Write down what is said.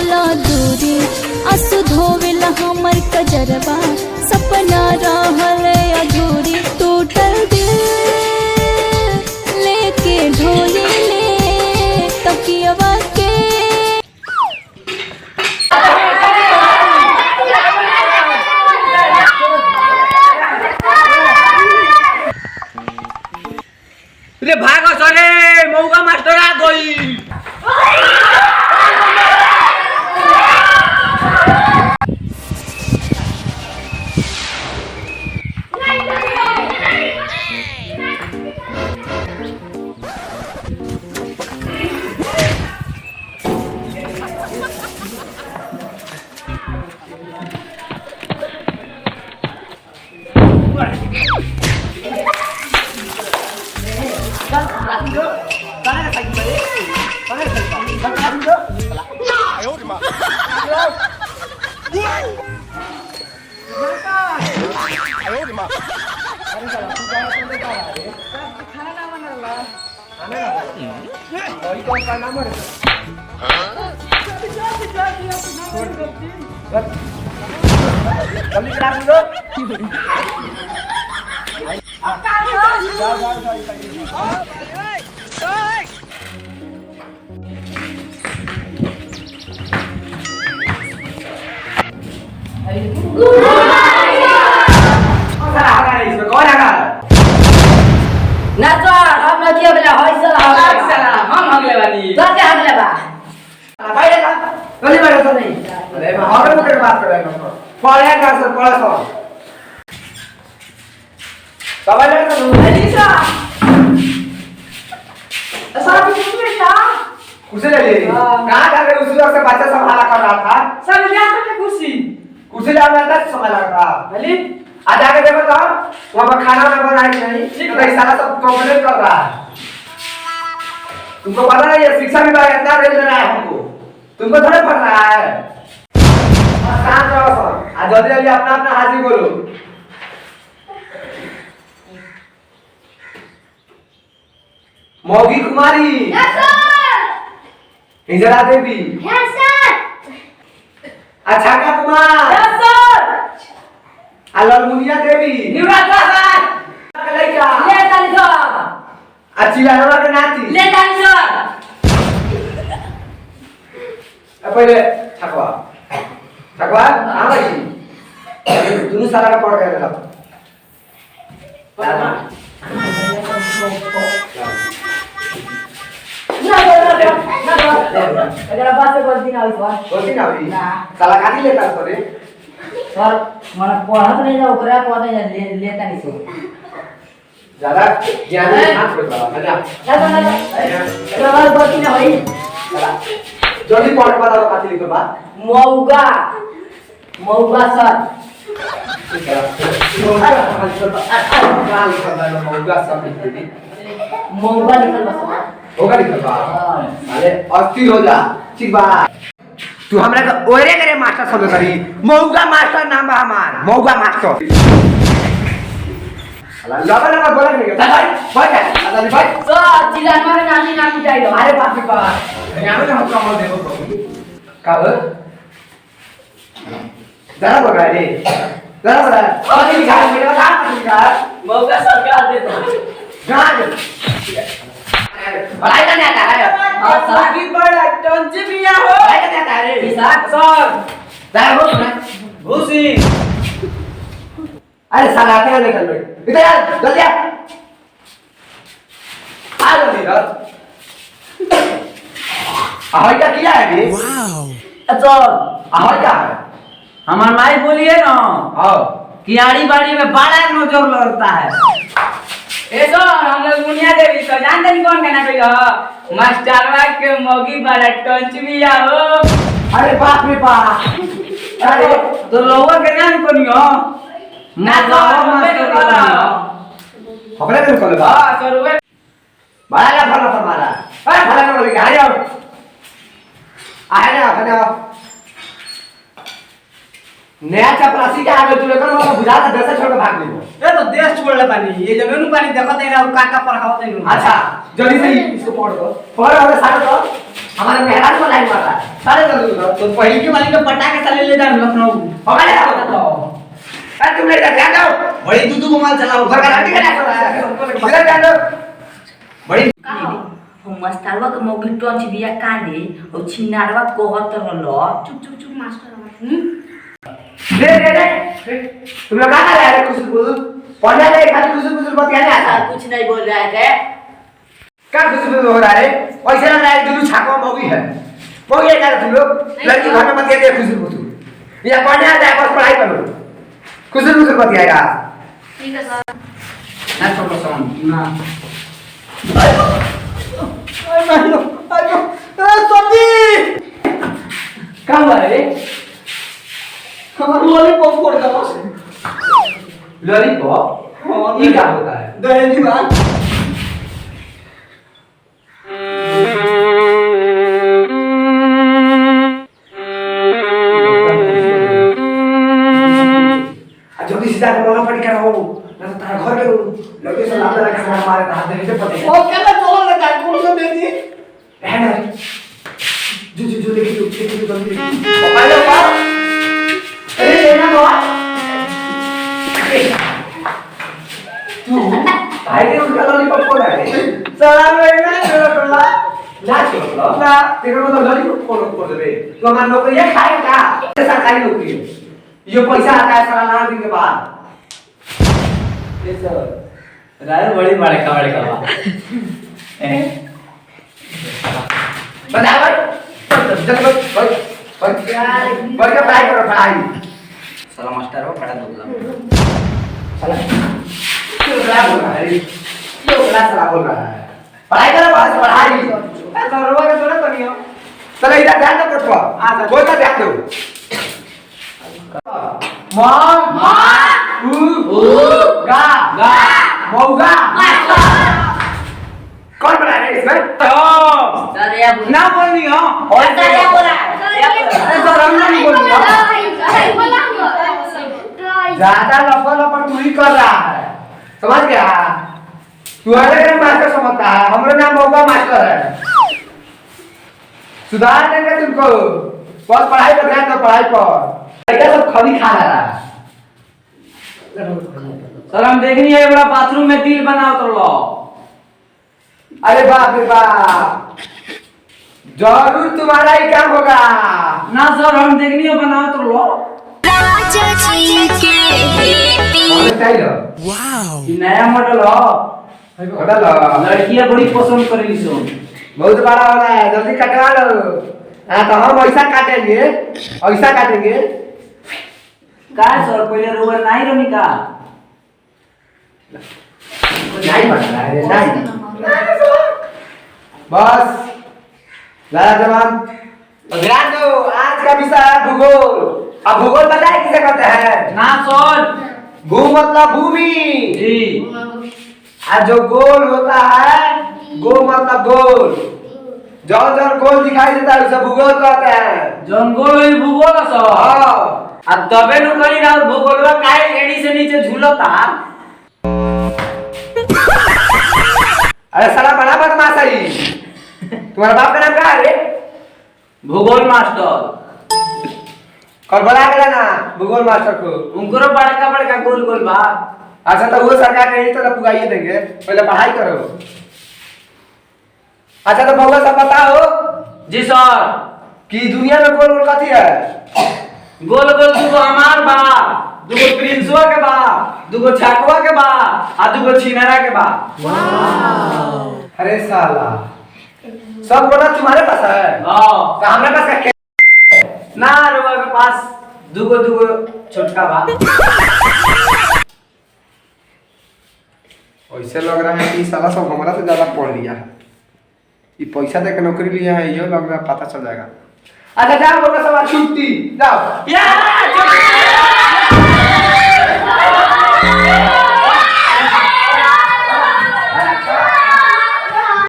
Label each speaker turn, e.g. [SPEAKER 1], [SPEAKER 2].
[SPEAKER 1] होला दूरी आंसू धोवेला हमर कजरवा सपना रहल अधूरी टूटल दिल लेके ढोली ले तकियवा के
[SPEAKER 2] रे भागो सरे मौका मास्टर आ गई कुर्सी ले ली कहाँ जाके उसी वक्त से बच्चा संभाला कर रहा था
[SPEAKER 3] सब ले आकर कुर्सी
[SPEAKER 2] कुर्सी लाना था संभाला कर रहा
[SPEAKER 3] भले
[SPEAKER 2] आज आके देखो तो वहाँ पर खाना ना बनाया कि नहीं तो सारा सब कंप्लेंट कर रहा है तुमको पता नहीं ये शिक्षा विभाग इतना रेल दे रहा है हमको तुमको थोड़ा पड़ रहा है शांत रहो सर आज जल्दी जल्दी अपना अपना हाजिर बोलो मौगी कुमारी
[SPEAKER 4] यस सर
[SPEAKER 2] इंदिरा देवी
[SPEAKER 4] यस सर
[SPEAKER 2] अच्छा का कुमार
[SPEAKER 3] यस सर
[SPEAKER 2] अलमुनिया देवी
[SPEAKER 3] निवासा सर
[SPEAKER 2] लड़का
[SPEAKER 3] ले ताली सर
[SPEAKER 2] अच्छी लानवा के नाती
[SPEAKER 3] ले ताली सर
[SPEAKER 2] पहले ठकवा ठकवा हां भाई दोनों सारा का पढ़ के लो
[SPEAKER 3] अगर बात से गलती ना हुई सर
[SPEAKER 2] गलती ना हुई
[SPEAKER 3] ना
[SPEAKER 2] साला काटी लेता तो रे
[SPEAKER 3] सर मन पढ़त नहीं जा ओकरा पढ़े लेता नहीं सर
[SPEAKER 2] ज्यादा ज्ञान हाथ पे बाबा मजा
[SPEAKER 3] अगर बात गलती ना हुई
[SPEAKER 2] जल्दी पढ़ बता दो काटी लिखो बा
[SPEAKER 3] मौगा मौगा सर मौगा निकल बस
[SPEAKER 2] होगा लिखल बा अरे अस्थिर हो जा ठीक बा तू हमरा का ओरे करे मास्टर समझ करी मौगा मास्टर नाम बा हमार मौगा मास्टर लगा लगा बोला नहीं भाई भाई भाई भाई
[SPEAKER 3] सर जिला में नानी नाम उठाई दो
[SPEAKER 2] अरे बाप रे बाप यहां में हम कमल देखो तो कब जरा बोल रहा है जरा बोल रहा है और लिखा है मेरे बता लिखा
[SPEAKER 3] मौगा सरकार देता
[SPEAKER 2] गाज भलाई का नहीं आता है
[SPEAKER 3] और सागी बड़ा टंची बिया हो
[SPEAKER 2] भलाई का नहीं आता है
[SPEAKER 3] किसान सर
[SPEAKER 2] जरा बोल ना
[SPEAKER 3] घुसी
[SPEAKER 2] अरे साला क्या निकल रहे इधर आ जल्दी आ जल्दी इधर ahoy क्या किया है ये
[SPEAKER 3] सर
[SPEAKER 2] ahoy क्या है
[SPEAKER 3] हमार माई बोलिए ना
[SPEAKER 2] हाँ
[SPEAKER 3] कियाड़ी बाड़ी में बड़ा नजर लगता है ए सर हम लोग मुनिया देवी तो जानते नहीं कौन कहना कोई मास्टरवा के मौगी बड़ा टंचविया हो
[SPEAKER 2] अरे बाप रे बाप
[SPEAKER 3] अरे तो लोगों के नाम कोनी हो ना तो
[SPEAKER 2] मास्टर
[SPEAKER 3] वाला
[SPEAKER 2] अपने को कर बा
[SPEAKER 3] हां सर वे
[SPEAKER 2] बड़ा ना फला फरमाला अरे फला ना बोल के आ जाओ आ जाओ नया चपरासी के आगे तू लेकर वो बुझा के देश छोड़ के भाग ली
[SPEAKER 3] ए तो देश छोड़ ले पानी ये जमीन पानी देखत है ना काका पर खावत है
[SPEAKER 2] अच्छा जल्दी से इसको पढ़ दो पढ़ और साथ दो हमारे मेहरान को लाइन मार रहा है सारे कर दूंगा
[SPEAKER 3] तो पहले के वाली को पटा के साले ले जा लखनऊ
[SPEAKER 2] हमारे यहाँ होता तो अरे तुम ले जा ध्यान दो
[SPEAKER 3] बड़ी दूधू को माल चलाओ
[SPEAKER 2] घर का लाठी का डाक रहा है इधर ध्यान दो बड़ी
[SPEAKER 5] हम मस्तारवा के मौगी टच बिया काने और छिनारवा कोहत रहलो
[SPEAKER 4] चुप चुप चुप मास्टर
[SPEAKER 2] दे तुम लोग कहाँ रहे कुछ बोल पढ़ने ले खाली कुछ बात कहने आता
[SPEAKER 5] कुछ नहीं बोल रहा है
[SPEAKER 2] क्या कुछ हो रहा है वैसे ना एक दूर छाको मौगी है मौगी है क्या तुम लोग लड़की घर में मत कहते कुछ या पढ़ने आता है बस पढ़ाई करो कुछ बात आएगा
[SPEAKER 4] ठीक है सर
[SPEAKER 3] ना छोटो सन ना
[SPEAKER 2] क्या हुआ रे
[SPEAKER 3] हमारा लॉलीपॉप फोड़ दो
[SPEAKER 2] लॉलीपॉप ये क्या होता है
[SPEAKER 3] दहेज बात
[SPEAKER 2] जल्दी से जाकर बोला पड़ी कर हो ना तो तारा घर के लड़के से लाल लगा के मारे हाथ दे से पड़े
[SPEAKER 3] ओ केला चलो लगा कौन सा बेटी
[SPEAKER 2] है ना जो देखिए जल्दी ओ हेलो पा अरे लेना बाबा तू भाई के उनका लॉलीपॉप को है
[SPEAKER 3] सलाम लेना चलो टोला
[SPEAKER 2] ना छोड़ो ना तेरे को तो लॉलीपॉप को दे तो मान लो ये खाएगा सरकारी नौकरी है ये पैसा आता है सालाना दिन के बाद
[SPEAKER 3] ये सर राय बड़ी बड़े का
[SPEAKER 2] बराबर जब बढ़ के पढ़ाई करो पढ़ाई
[SPEAKER 3] साला मास्टर हो पढ़ा दूंगा
[SPEAKER 2] साला क्यों क्या बोल रहा है क्यों क्या साला बोल रहा है पढ़ाई करो बस पढ़ाई
[SPEAKER 3] ऐसा रोवा के थोड़ा करियो
[SPEAKER 2] चलो इधर ध्यान दो पढ़ो हां कोई का ध्यान दो मां गा मौगा कौन बना रहा है इसमें
[SPEAKER 5] अरे अब
[SPEAKER 3] ना बोलनी हो
[SPEAKER 5] और क्या बोला
[SPEAKER 3] अरे सर हम नहीं बोलनी हो
[SPEAKER 2] ज्यादा लफड़ तू ही कर रहा है समझ गया तू अलग मास्टर समझता है हमारा नाम मौगा मास्टर है सुधार देंगे तुमको बस पढ़ाई पर ध्यान दो पढ़ाई पर क्या सब खली खा रहा है
[SPEAKER 3] सर हम देखनी है बड़ा बाथरूम में दिल बनाओ तो लो
[SPEAKER 2] अरे बाप रे बाप जरूर तुम्हारा ही काम होगा
[SPEAKER 3] ना सर हम देखनी है बनाओ तो लो
[SPEAKER 1] राजा जी के
[SPEAKER 3] ये नया मॉडल हो लड़कियां बड़ी पसंद करेगी सो
[SPEAKER 2] बहुत बड़ा हो रहा है जल्दी कटवा लो हाँ तो हम ऐसा काटेंगे
[SPEAKER 3] का सर पहले रोवा नहीं रही का
[SPEAKER 2] नहीं बन रहा है नहीं बस लाला जवान तो ध्यान दो आज का विषय है भूगोल अब भूगोल बताए किसे कहते हैं
[SPEAKER 3] ना सर
[SPEAKER 2] भू मतलब भूमि
[SPEAKER 3] जी
[SPEAKER 2] और जो गोल होता है गो मतलब गोल जौन गोल दिखाई देता है उसे भूगोल कहते हैं
[SPEAKER 3] जंगल में भूगोल सर
[SPEAKER 2] हाँ
[SPEAKER 3] अब तबे नु करी ना भूगोलवा काहे एड़ी से नीचे झूलता
[SPEAKER 2] अरे साला बड़ा बदमाश है तुम्हारा बाप का नाम क्या है रे
[SPEAKER 3] भूगोल मास्टर
[SPEAKER 2] कल बड़ा गया ना भूगोल मास्टर को
[SPEAKER 3] उनको बड़का गोल गोल बा
[SPEAKER 2] अच्छा तो वो सरकार नहीं तो पुगाइए देंगे पहले पढ़ाई करो अच्छा तो भूगोल सब बताओ
[SPEAKER 3] जी सर
[SPEAKER 2] कि दुनिया में गोल गोल कथी है
[SPEAKER 3] गोल गोल दुगो हमार बा दुगो प्रिंसवा के बा दुगो छाकवा के बा आ दुगो छिनारा के बा
[SPEAKER 2] अरे साला सब गोला तुम्हारे पास है
[SPEAKER 3] हां
[SPEAKER 2] तो हमारे पास क्या
[SPEAKER 3] ना रुआ के पास दुगो छोटका बा
[SPEAKER 2] ऐसे लग रहा है कि साला सब हमारा से ज्यादा पढ़ लिया है ये पैसा दे के नौकरी लिया है ये लग रहा है पता चल जाएगा अच्छा जाओ लोग सब छुट्टी जाओ
[SPEAKER 3] या